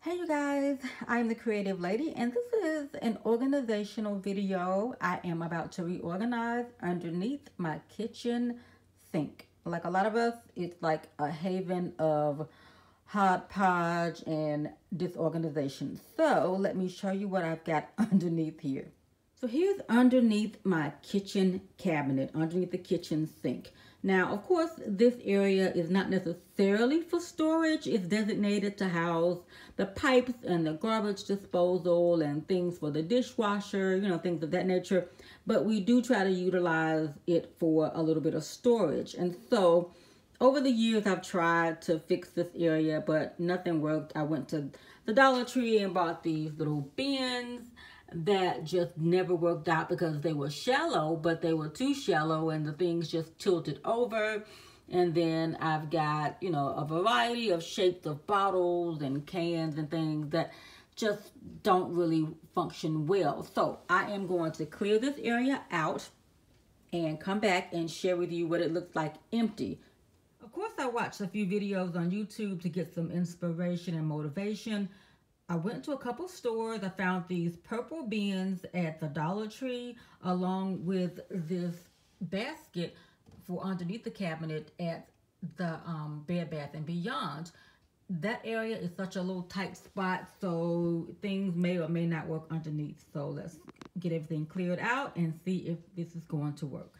Hey you guys, I'm the Creative Lady and this is an organizational video. I am about to reorganize underneath my kitchen sink. Like a lot of us, it's like a haven of hodgepodge and disorganization. So let me show you what I've got underneath here. So here's underneath my kitchen cabinet, underneath the kitchen sink. Now, of course, this area is not necessarily for storage. It's designated to house the pipes and the garbage disposal and things for the dishwasher, you know, things of that nature. But we do try to utilize it for a little bit of storage. And so over the years, I've tried to fix this area, but nothing worked. I went to the Dollar Tree and bought these little bins that just never worked out because they were shallow, but they were too shallow and the things just tilted over. And then I've got, you know, a variety of shapes of bottles and cans and things that just don't really function well. So I am going to clear this area out and come back and share with you what it looks like empty. Of course, I watched a few videos on YouTube to get some inspiration and motivation. I went to a couple stores. I found these purple bins at the Dollar Tree along with this basket for underneath the cabinet at the Bed Bath & Beyond. That area is such a little tight spot, so things may or may not work underneath. So let's get everything cleared out and see if this is going to work.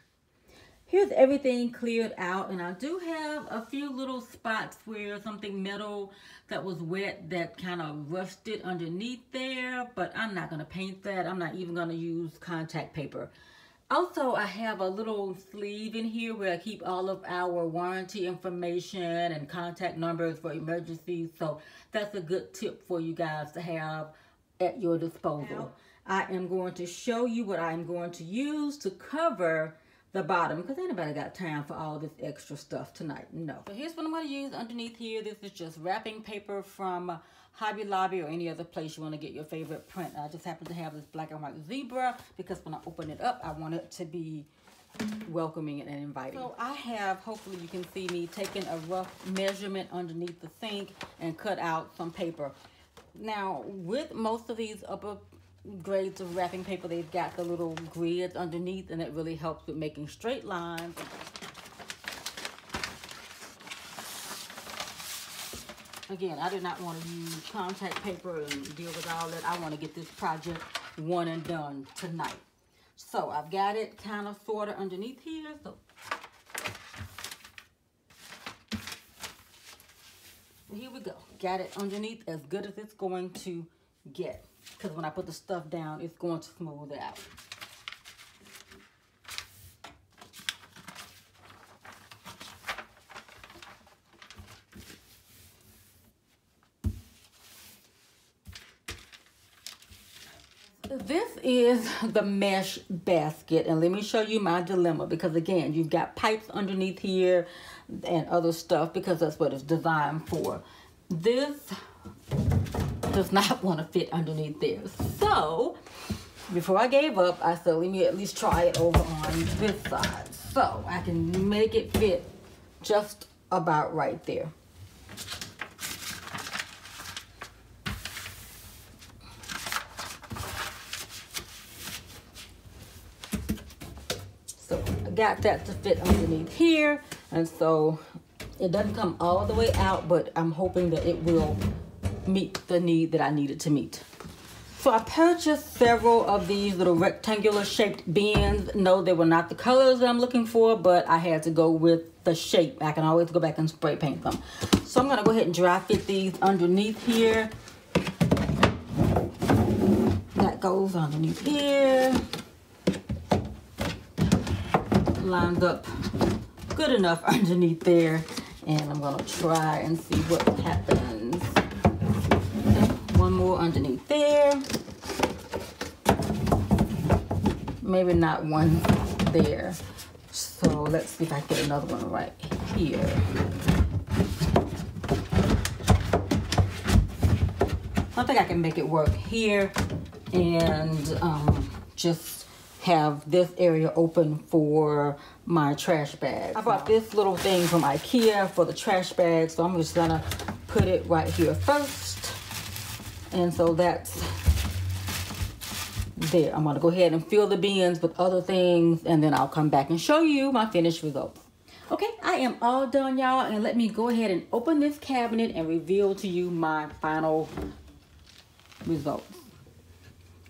Here's everything cleared out, and I do have a few little spots where something metal that was wet that kind of rusted underneath there, but I'm not going to paint that. I'm not even going to use contact paper. Also, I have a little sleeve in here where I keep all of our warranty information and contact numbers for emergencies, so that's a good tip for you guys to have at your disposal. I am going to show you what I'm going to use to cover the bottom, because anybody got time for all this extra stuff tonight? No. So here's what I'm going to use underneath here. This is just wrapping paper from Hobby Lobby or any other place you want to get your favorite print. I just happen to have this black and white zebra because when I open it up, I want it to be welcoming and inviting. So I have, hopefully you can see me taking a rough measurement underneath the sink and cut out some paper. Now, with most of these upper grades of wrapping paper, they've got the little grids underneath, and it really helps with making straight lines. Again, I did not want to use contact paper and deal with all that. I want to get this project one and done tonight. So I've got it kind of sort of underneath here. So here we go. Got it underneath as good as it's going to get, because when I put the stuff down, it's going to smooth it out. This is the mesh basket, and let me show you my dilemma, because again, you've got pipes underneath here and other stuff because that's what it's designed for. This does not want to fit underneath there. So before I gave up, I said, let me at least try it over on this side so I can make it fit just about right there. So I got that to fit underneath here, and so it doesn't come all the way out, but I'm hoping that it will meet the need that I needed to meet. So I purchased several of these little rectangular shaped bins. No, they were not the colors that I'm looking for, but I had to go with the shape. I can always go back and spray paint them. So I'm going to go ahead and dry fit these underneath here. That goes underneath here. Lines up good enough underneath there. And I'm going to try and see what happens. One more underneath there. Maybe not one there. So let's see if I can get another one right here. I think I can make it work here and just have this area open for my trash bags. I bought this little thing from IKEA for the trash bags, so I'm just gonna put it right here first. And so that's there. I'm gonna go ahead and fill the bins with other things, and then I'll come back and show you my finished results. Okay, I am all done, y'all, and let me go ahead and open this cabinet and reveal to you my final results.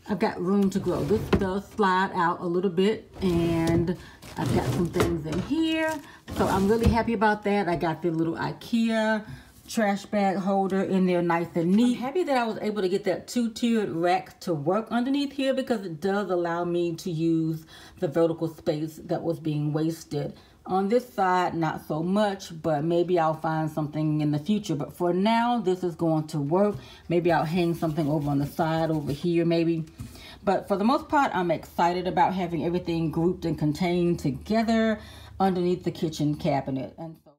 I've got room to grow. This does slide out a little bit, and I've got some things in here, so I'm really happy about that. I got the little IKEA trash bag holder in there, nice and neat. I'm happy that I was able to get that 2-tiered rack to work underneath here, because it does allow me to use the vertical space that was being wasted. On this side, not so much, but maybe I'll find something in the future. But for now, this is going to work. Maybe I'll hang something over on the side over here maybe. But for the most part, I'm excited about having everything grouped and contained together underneath the kitchen cabinet. And so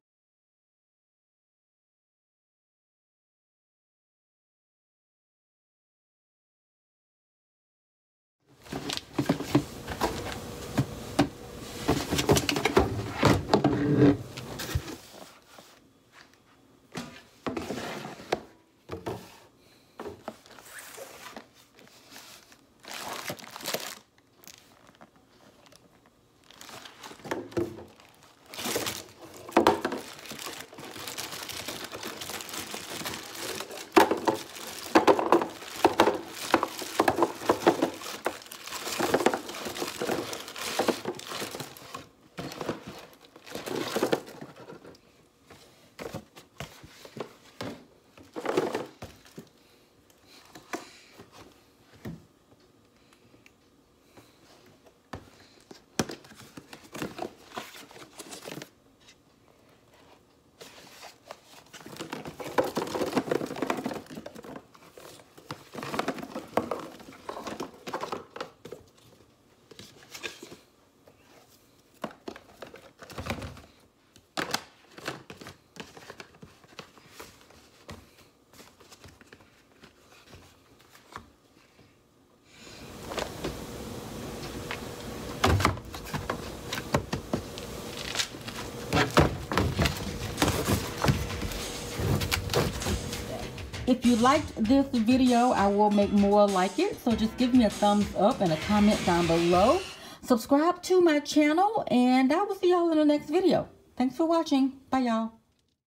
if you liked this video, I will make more like it. So just give me a thumbs up and a comment down below. Subscribe to my channel, and I will see y'all in the next video. Thanks for watching. Bye, y'all.